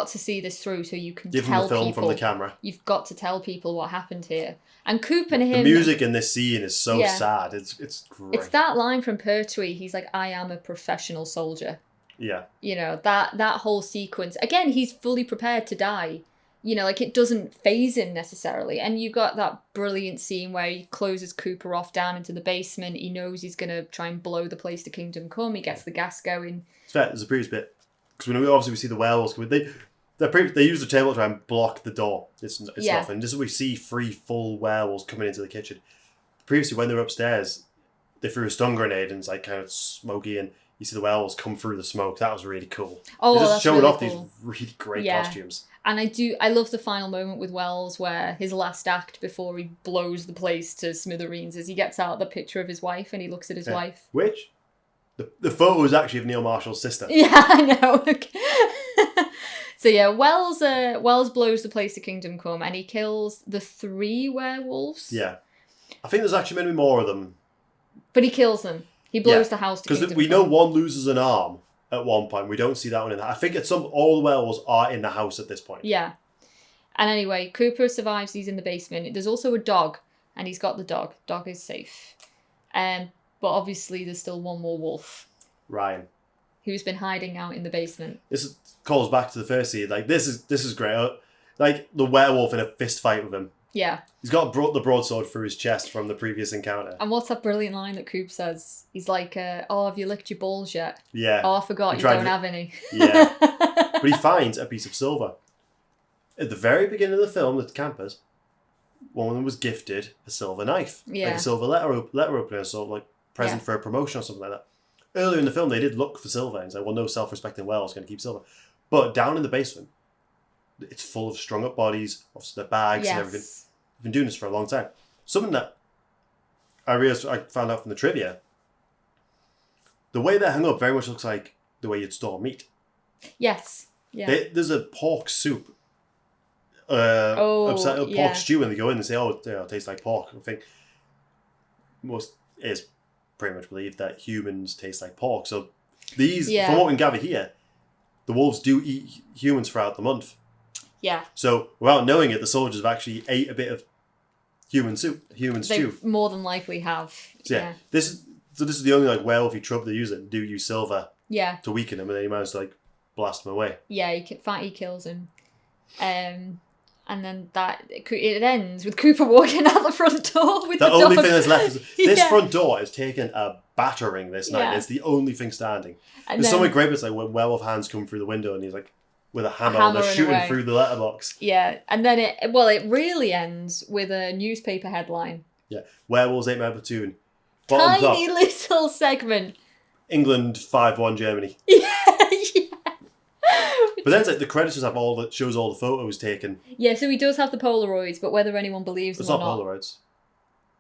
[SPEAKER 2] see this through so you can
[SPEAKER 1] Give
[SPEAKER 2] tell
[SPEAKER 1] them the film
[SPEAKER 2] people.
[SPEAKER 1] from the camera.
[SPEAKER 2] You've got to tell people what happened here. And Cooper and him...
[SPEAKER 1] The music in this scene is so sad. It's great.
[SPEAKER 2] It's that line from Pertwee. He's like, I am a professional soldier.
[SPEAKER 1] Yeah.
[SPEAKER 2] You know, that whole sequence. Again, he's fully prepared to die. You know, like, it doesn't faze him necessarily. And you got that brilliant scene where he closes Cooper off down into the basement. He knows he's going to try and blow the place to Kingdom Come. He gets the gas going.
[SPEAKER 1] It's fair. There's a previous bit. Because when we see the werewolves come in, they use the table to try and block the door. It's nothing. This is we see 3 full werewolves coming into the kitchen. Previously, when they were upstairs, they threw a stun grenade and it's like kind of smoky and you see the werewolves come through the smoke. That was really cool.
[SPEAKER 2] Oh,
[SPEAKER 1] they just
[SPEAKER 2] that's
[SPEAKER 1] showed
[SPEAKER 2] really
[SPEAKER 1] off
[SPEAKER 2] cool.
[SPEAKER 1] these really great costumes.
[SPEAKER 2] And I love the final moment with Wells where his last act before he blows the place to smithereens is he gets out the picture of his wife and he looks at his wife.
[SPEAKER 1] Which? The photo is actually of Neil Marshall's sister.
[SPEAKER 2] Yeah, I know. So yeah, Wells blows the place to Kingdom Come and he kills the 3 werewolves.
[SPEAKER 1] Yeah. I think there's actually meant to be more of them.
[SPEAKER 2] But he kills them. He blows the house to Kingdom
[SPEAKER 1] Because we know one loses an arm at one point. We don't see that one in that. I think all the werewolves are in the house at this point.
[SPEAKER 2] Yeah. And anyway, Cooper survives. He's in the basement. There's also a dog, and he's got the dog. Dog is safe. But obviously there's still one more wolf.
[SPEAKER 1] Ryan.
[SPEAKER 2] Who's been hiding out in the basement.
[SPEAKER 1] This calls back to the first scene. Like, this is great. Like, the werewolf in a fist fight with him.
[SPEAKER 2] Yeah.
[SPEAKER 1] He's got the broadsword through his chest from the previous encounter.
[SPEAKER 2] And what's that brilliant line that Coop says? He's like, oh, have you licked your balls yet?
[SPEAKER 1] Yeah.
[SPEAKER 2] Oh, I forgot, you don't have any.
[SPEAKER 1] Yeah. But he finds a piece of silver. At the very beginning of the film, the campers, one of them was gifted a silver knife.
[SPEAKER 2] Yeah.
[SPEAKER 1] Like a silver letter opener, sort of like present for a promotion or something like that. Earlier in the film, they did look for silver and say, well, no self-respecting werewolf's going to keep silver. But down in the basement, it's full of strung up bodies, obviously their bags and everything. They've been doing this for a long time. Something that I found out from the trivia, the way they're hung up very much looks like the way you'd store meat.
[SPEAKER 2] Yes. Yeah.
[SPEAKER 1] There's a pork soup. Pork stew, and they go in and say, oh, it tastes like pork. I think most is pretty much believe that humans taste like pork. So from what we can gather here, the wolves do eat humans throughout the month.
[SPEAKER 2] Yeah.
[SPEAKER 1] So without knowing it, the soldiers have actually ate a bit of human stew.
[SPEAKER 2] They more than likely have.
[SPEAKER 1] So yeah. This is the only like werewolfy trope they use. It do use silver.
[SPEAKER 2] Yeah.
[SPEAKER 1] To weaken them, and then he managed to like blast them away.
[SPEAKER 2] Yeah, he kills him. And then it ends with Cooper walking out the front door with the dog.
[SPEAKER 1] The only thing that's left is this front door has taken a battering this night.
[SPEAKER 2] Yeah.
[SPEAKER 1] It's the only thing standing.
[SPEAKER 2] And
[SPEAKER 1] There's something great bits like when werewolf hands come through the window and he's like with a hammer and they're shooting
[SPEAKER 2] away
[SPEAKER 1] through the letterbox.
[SPEAKER 2] Yeah, and then it really ends with a newspaper headline.
[SPEAKER 1] Yeah, Werewolves Ate My Platoon.
[SPEAKER 2] Tiny little segment.
[SPEAKER 1] England 5-1 Germany.
[SPEAKER 2] Yeah.
[SPEAKER 1] But then it's like the credits just have shows all the photos taken.
[SPEAKER 2] Yeah, so he does have the Polaroids, but whether anyone believes them or not.
[SPEAKER 1] It's not Polaroids.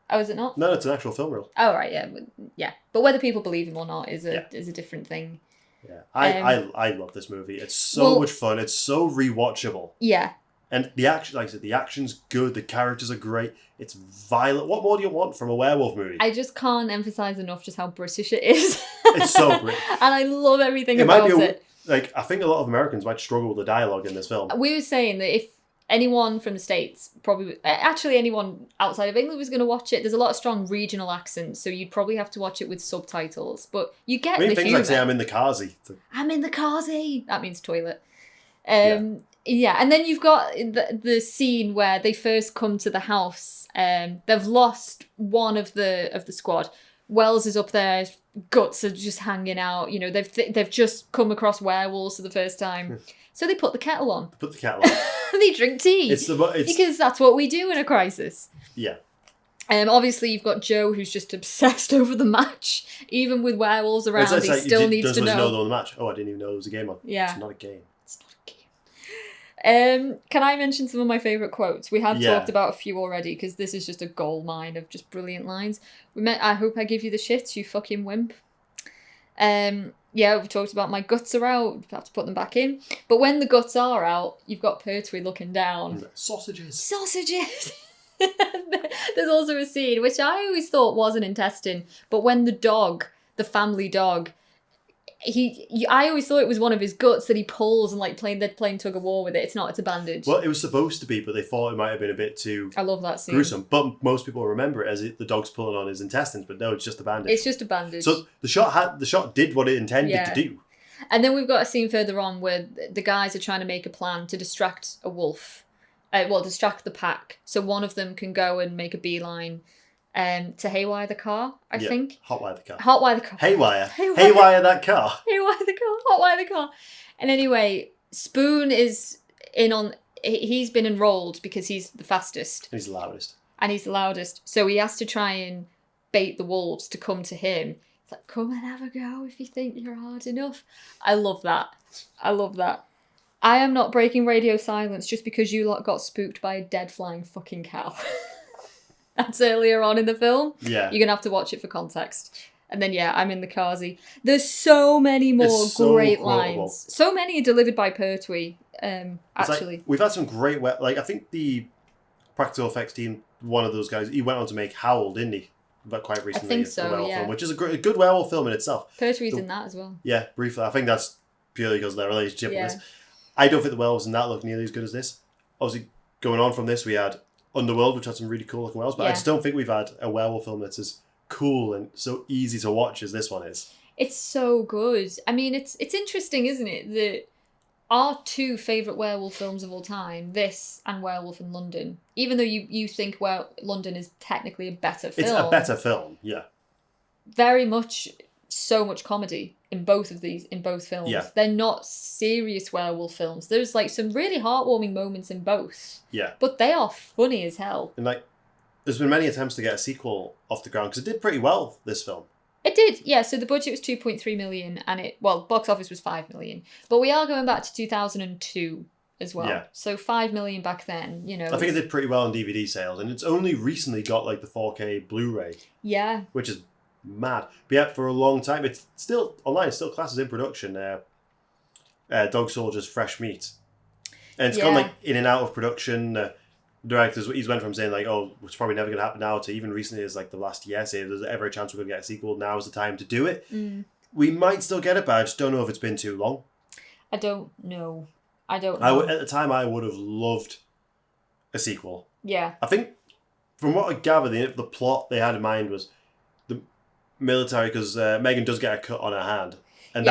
[SPEAKER 2] Oh, is it not?
[SPEAKER 1] No, it's an actual film reel.
[SPEAKER 2] Oh, right, yeah. But whether people believe him or not is a different thing.
[SPEAKER 1] Yeah, I love this movie. It's so much fun. It's so rewatchable.
[SPEAKER 2] Yeah.
[SPEAKER 1] And the action, like I said, the action's good. The characters are great. It's violent. What more do you want from a werewolf movie?
[SPEAKER 2] I just can't emphasize enough just how British it is.
[SPEAKER 1] It's so great.
[SPEAKER 2] And I love everything about it.
[SPEAKER 1] Like, I think a lot of Americans might struggle with the dialogue in this film.
[SPEAKER 2] We were saying that if anyone from the States, actually anyone outside of England was going to watch it, there's a lot of strong regional accents, so you'd probably have to watch it with subtitles. But you get the
[SPEAKER 1] things
[SPEAKER 2] humour.
[SPEAKER 1] like say, I'm in the carsy.
[SPEAKER 2] I'm in the carsy. That means toilet. Yeah, and then you've got the scene where they first come to the house. They've lost one of the squad. Wells is up there, guts are just hanging out. You know, they've just come across werewolves for the first time. So they put the kettle on. They drink tea. Because that's what we do in a crisis.
[SPEAKER 1] Yeah.
[SPEAKER 2] Obviously, you've got Joe, who's just obsessed over the match. Even with werewolves around, he still needs to know.
[SPEAKER 1] The match. Oh, I didn't even know there was a game on.
[SPEAKER 2] Yeah.
[SPEAKER 1] It's not a game.
[SPEAKER 2] Can I mention some of my favourite quotes? We have
[SPEAKER 1] Yeah.
[SPEAKER 2] talked about a few already, because this is just a gold mine of just brilliant lines. I hope I give you the shits, you fucking wimp. Yeah, we've talked about my guts are out, have to put them back in. But when the guts are out, you've got Pertwee looking down.
[SPEAKER 1] Sausages.
[SPEAKER 2] Sausages! There's also a scene, which I always thought was an intestine, but when the family dog, I always thought it was one of his guts that he pulls and they're playing tug of war with it. It's not, it's a bandage.
[SPEAKER 1] Well, it was supposed to be, but they thought it might have been a bit too
[SPEAKER 2] I love that scene.
[SPEAKER 1] gruesome. But most people remember it as the dog's pulling on his intestines, but no, it's just a bandage.
[SPEAKER 2] It's just a bandage.
[SPEAKER 1] So the shot did what it intended to do.
[SPEAKER 2] And then we've got a scene further on where the guys are trying to make a plan to distract a wolf. Distract the pack. So one of them can go and make a beeline to haywire the car, I think.
[SPEAKER 1] Hotwire the car.
[SPEAKER 2] Hotwire the car.
[SPEAKER 1] Haywire that car.
[SPEAKER 2] Haywire the car. Hotwire the car. And anyway, Spoon is he's been enrolled because he's the fastest.
[SPEAKER 1] He's the loudest.
[SPEAKER 2] And he's the loudest. So he has to try and bait the wolves to come to him. It's like, come and have a go if you think you're hard enough. I love that. I am not breaking radio silence just because you lot got spooked by a dead flying fucking cow. That's earlier on in the film.
[SPEAKER 1] Yeah.
[SPEAKER 2] You're going to have to watch it for context. And then, I'm in the Kazi. There's so many more great lines. So many are delivered by Pertwee, actually.
[SPEAKER 1] We've had some great... I think the practical effects team, one of those guys, he went on to make Howl, didn't he? But quite recently.
[SPEAKER 2] I think so,
[SPEAKER 1] werewolf film, which is a good werewolf film in itself.
[SPEAKER 2] Pertwee's in that as well.
[SPEAKER 1] Yeah, briefly. I think that's purely because of their relationship with this.
[SPEAKER 2] Yeah.
[SPEAKER 1] I don't think the werewolves in that look nearly as good as this. Obviously, going on from this, we had Underworld, which had some really cool looking werewolves, but I just don't think we've had a werewolf film that's as cool and so easy to watch as this one is.
[SPEAKER 2] It's so good. I mean, it's interesting, isn't it, that our two favourite werewolf films of all time, this and Werewolf in London, even though you think London is technically a better film.
[SPEAKER 1] It's a better film, yeah.
[SPEAKER 2] Very much, so much comedy in both films.
[SPEAKER 1] Yeah.
[SPEAKER 2] They're not serious werewolf films. There's some really heartwarming moments in both.
[SPEAKER 1] Yeah.
[SPEAKER 2] But they are funny as hell.
[SPEAKER 1] And there's been many attempts to get a sequel off the ground because it did pretty well, this film.
[SPEAKER 2] It did, yeah. So the budget was 2.3 million and box office was 5 million. But we are going back to 2002 as well.
[SPEAKER 1] Yeah.
[SPEAKER 2] So 5 million back then,
[SPEAKER 1] I think it did pretty well in DVD sales, and it's only recently got the 4K Blu-ray.
[SPEAKER 2] Yeah.
[SPEAKER 1] Which is mad. But yeah, for a long time, it's still online, it's still classed as in production. Dog Soldiers Fresh Meat. And it's gone in and out of production. Directors, he's went from saying it's probably never going to happen now to even recently as the last year saying there's ever a chance we're going to get a sequel, now's the time to do it. We might still get it, but I just don't know if it's been too long.
[SPEAKER 2] I don't know. At
[SPEAKER 1] the time I would have loved a sequel.
[SPEAKER 2] Yeah.
[SPEAKER 1] I think from what I gather, the plot they had in mind was the military, because Megan does get a cut on her hand, and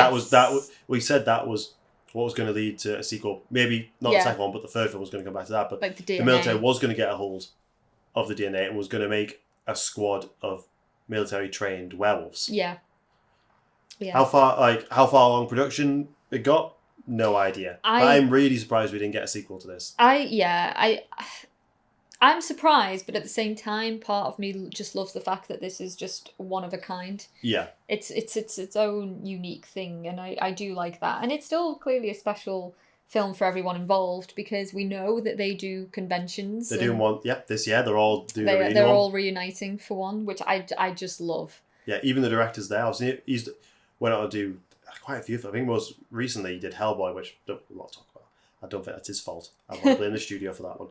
[SPEAKER 1] we said that was what was going to lead to a sequel. Maybe not the second one, but the third film was going to come back to that. But the military was going to get a hold of the DNA and was going to make a squad of military trained werewolves.
[SPEAKER 2] Yeah. Yeah.
[SPEAKER 1] How far along production it got? No idea. I'm really surprised we didn't get a sequel to this.
[SPEAKER 2] I'm surprised, but at the same time, part of me just loves the fact that this is just one of a kind.
[SPEAKER 1] Yeah.
[SPEAKER 2] It's its own unique thing, and I do like that. And it's still clearly a special film for everyone involved, because we know that they do conventions.
[SPEAKER 1] They're doing one, this year. They're all doing a reunion.
[SPEAKER 2] They're all reuniting for one, which I just love.
[SPEAKER 1] Yeah, even the director's there. He's went on to do quite a few. I think most recently he did Hellboy, which I don't want to talk about. I don't think that's his fault. I want to blame the studio for that one.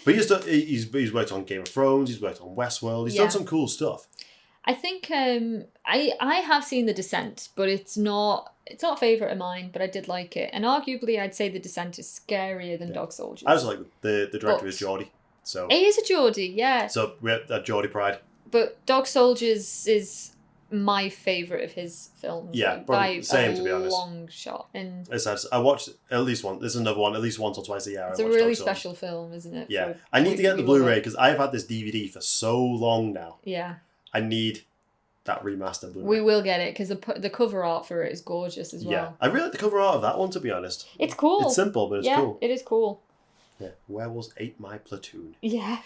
[SPEAKER 1] But he's worked on Game of Thrones, he's worked on Westworld, he's done some cool stuff.
[SPEAKER 2] I think I have seen The Descent, but it's not a favourite of mine, but I did like it. And arguably I'd say The Descent is scarier than Dog Soldiers.
[SPEAKER 1] I was like the director is Geordie. So
[SPEAKER 2] he is a Geordie, yeah.
[SPEAKER 1] So we have that Geordie pride.
[SPEAKER 2] But Dog Soldiers is my favourite of his films.
[SPEAKER 1] Yeah,
[SPEAKER 2] by
[SPEAKER 1] same,
[SPEAKER 2] a
[SPEAKER 1] to be honest.
[SPEAKER 2] long shot. And
[SPEAKER 1] I watched at least one. There's another one, at least once or twice a year.
[SPEAKER 2] It's a really special film, isn't it?
[SPEAKER 1] Yeah, I need to get the Blu-ray because I've had this DVD for so long now.
[SPEAKER 2] Yeah,
[SPEAKER 1] I need that remastered Blu-ray.
[SPEAKER 2] We will get it because the cover art for it is gorgeous as well.
[SPEAKER 1] Yeah, I really like the cover art of that one, to be honest.
[SPEAKER 2] It's cool.
[SPEAKER 1] It's simple, but it's cool.
[SPEAKER 2] It is cool.
[SPEAKER 1] Yeah, Werewolves Ate My Platoon.
[SPEAKER 2] Yeah.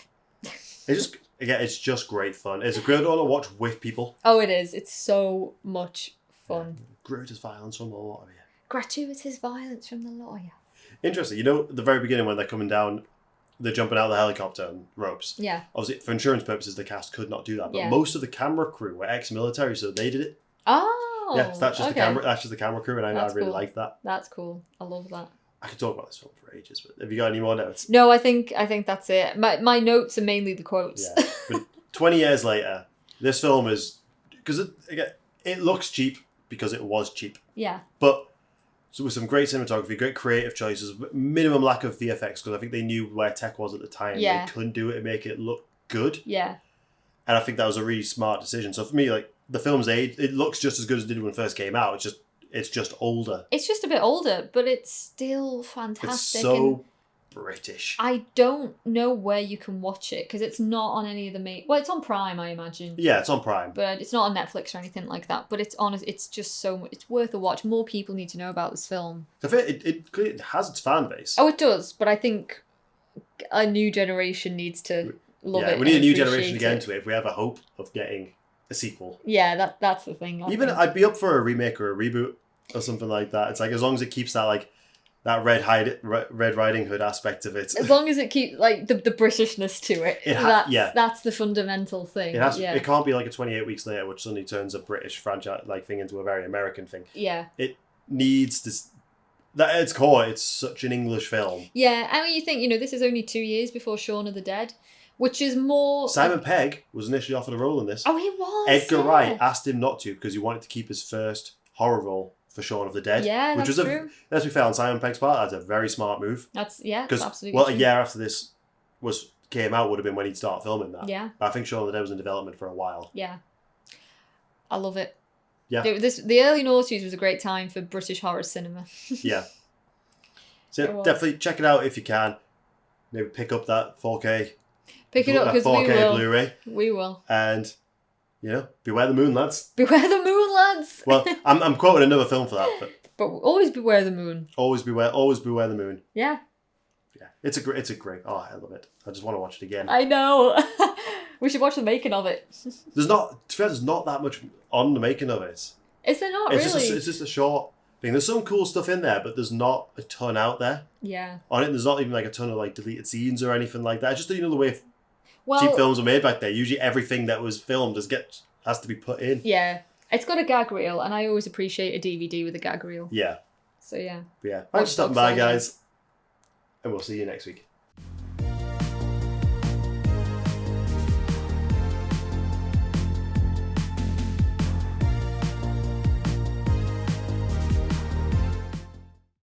[SPEAKER 1] It's just great fun. It's a good one to watch with people.
[SPEAKER 2] Oh, it is. It's so much fun.
[SPEAKER 1] Gratuitous violence from the lot of you.
[SPEAKER 2] Gratuitous violence from the lawyer.
[SPEAKER 1] Interesting. You know, at the very beginning when they're coming down, they're jumping out of the helicopter and ropes.
[SPEAKER 2] Yeah.
[SPEAKER 1] Obviously, for insurance purposes, the cast could not do that. But
[SPEAKER 2] Yeah.
[SPEAKER 1] most of the camera crew were ex-military, so they did it.
[SPEAKER 2] Oh.
[SPEAKER 1] Yeah, so that's just
[SPEAKER 2] okay.
[SPEAKER 1] the camera. That's just the camera crew, and I really
[SPEAKER 2] cool.
[SPEAKER 1] like that.
[SPEAKER 2] That's cool. I love that.
[SPEAKER 1] I could talk about this film for ages, but have you got any more notes?
[SPEAKER 2] No, I think that's it. My notes are mainly the quotes.
[SPEAKER 1] Yeah. But 20 years later, this film is because it looks cheap because it was cheap,
[SPEAKER 2] Yeah.
[SPEAKER 1] but so with some great cinematography, great creative choices, minimum lack of VFX because I think they knew where tech was at the time.
[SPEAKER 2] Yeah.
[SPEAKER 1] They couldn't do it and make it look good.
[SPEAKER 2] Yeah.
[SPEAKER 1] And I think that was a really smart decision. So for me, like the film's age, it looks just as good as it did when it first came out. It's just older.
[SPEAKER 2] It's just a bit older, but it's still fantastic.
[SPEAKER 1] It's so British.
[SPEAKER 2] I don't know where you can watch it because it's not on any of the main. Well, it's on Prime, I imagine.
[SPEAKER 1] Yeah, it's on Prime.
[SPEAKER 2] But it's not on Netflix or anything like that. But it's on. It's just so much. It's worth a watch. More people need to know about this film.
[SPEAKER 1] I think it has its fan base.
[SPEAKER 2] Oh, it does. But I think a new generation needs to love it.
[SPEAKER 1] We need a
[SPEAKER 2] and
[SPEAKER 1] new generation to
[SPEAKER 2] appreciate
[SPEAKER 1] get into it if we have a hope of getting a sequel.
[SPEAKER 2] Yeah, that's the thing. I think.
[SPEAKER 1] I'd be up for a remake or a reboot or something like that. It's like as long as it keeps that Red Riding Hood aspect of it.
[SPEAKER 2] As long as it keeps like the Britishness to it. That's the fundamental thing.
[SPEAKER 1] It can't be like a 28 Weeks Later, which suddenly turns a British franchise thing into a very American thing.
[SPEAKER 2] Yeah.
[SPEAKER 1] It needs to. That at its core, it's such an English film.
[SPEAKER 2] Yeah, I mean, you think this is only 2 years before Shaun of the Dead, which is more.
[SPEAKER 1] Simon Pegg was initially offered a role in this.
[SPEAKER 2] Oh, he was.
[SPEAKER 1] Edgar Wright asked him not to because he wanted to keep his first horror role for Shaun of the Dead.
[SPEAKER 2] Yeah,
[SPEAKER 1] which
[SPEAKER 2] that's
[SPEAKER 1] was
[SPEAKER 2] true.
[SPEAKER 1] Let's be fair on Simon Pegg's part, that's a very smart move.
[SPEAKER 2] That's absolutely
[SPEAKER 1] well,
[SPEAKER 2] true.
[SPEAKER 1] a year after this came out would have been when he'd start filming that.
[SPEAKER 2] Yeah.
[SPEAKER 1] But I think Shaun of the Dead was in development for a while.
[SPEAKER 2] Yeah. I love it.
[SPEAKER 1] Yeah.
[SPEAKER 2] The early noughties was a great time for British horror cinema.
[SPEAKER 1] Yeah. So definitely check it out if you can. Maybe pick up that 4K.
[SPEAKER 2] Pick it up because we
[SPEAKER 1] 4K
[SPEAKER 2] will.
[SPEAKER 1] Blu-ray.
[SPEAKER 2] We will.
[SPEAKER 1] And, beware the moon, lads.
[SPEAKER 2] Beware the moon, lads.
[SPEAKER 1] Well, I'm quoting another film for that,
[SPEAKER 2] but always beware the moon.
[SPEAKER 1] Always beware the moon.
[SPEAKER 2] Yeah.
[SPEAKER 1] Yeah, it's a great. Oh, I love it. I just want to watch it again.
[SPEAKER 2] I know. We should watch the making of it.
[SPEAKER 1] There's not that much on the making of it.
[SPEAKER 2] Is there not really?
[SPEAKER 1] It's just a short thing. There's some cool stuff in there, but there's not a ton out there.
[SPEAKER 2] Yeah.
[SPEAKER 1] On it, there's not even a ton of deleted scenes or anything like that. It's just the way
[SPEAKER 2] well,
[SPEAKER 1] cheap films are made back there. Usually, everything that was filmed has to be put in.
[SPEAKER 2] Yeah, it's got a gag reel, and I always appreciate a DVD with a gag reel.
[SPEAKER 1] Yeah.
[SPEAKER 2] So yeah.
[SPEAKER 1] Yeah. Thanks for stopping by, guys, and we'll see you next week.